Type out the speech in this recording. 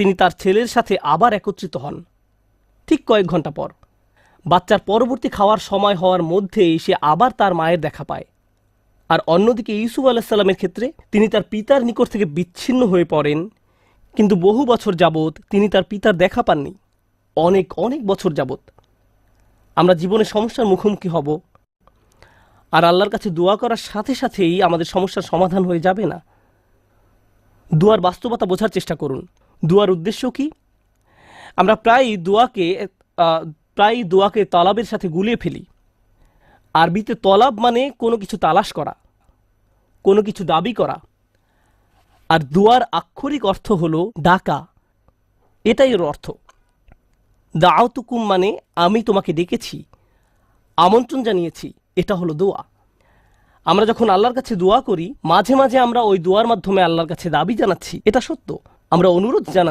তিনি তার ছেলের সাথে আবার একত্রিত হন ঠিক কয়েক ঘন্টা পর। বাচ্চার পরবর্তী খাওয়ার সময় হওয়ার মধ্যেই সে আবার তার মায়ের দেখা পায়। আর অন্যদিকে ইউসুফ আলাইসাল্লামের ক্ষেত্রে তিনি তার পিতার নিকট থেকে বিচ্ছিন্ন হয়ে পড়েন, কিন্তু বহু বছর যাবৎ তিনি তার পিতার দেখা পাননি। অনেক অনেক বছর যাবৎ আমরা জীবনে সমস্যার মুখোমুখি হব, আর আল্লাহর কাছে দোয়া করার সাথে সাথেই আমাদের সমস্যার সমাধান হয়ে যাবে না। দোয়ার বাস্তবতা বোঝার চেষ্টা করুন। দোয়ার উদ্দেশ্য কি? আমরা প্রায় দোয়াকে তলাবের সাথে গুলিয়ে ফেলি। আরবিতে তলাব মানে কোনো কিছু তালাশ করা, কোনো কিছু দাবি করা, আর দোয়ার আক্ষরিক অর্থ হলো ডাকা। এটাই এর অর্থ। দাআতুকুম মানে আমি তোমাকে ডেকেছি, আমন্ত্রণ জানিয়েছি, এটা হলো দোয়া। আমরা যখন আল্লাহর কাছে দোয়া করি, মাঝে মাঝে আমরা ওই দোয়ার মাধ্যমে আল্লাহর কাছে দাবি জানাচ্ছি, এটা সত্য। আমরা অনুরোধ জানাচ্ছি।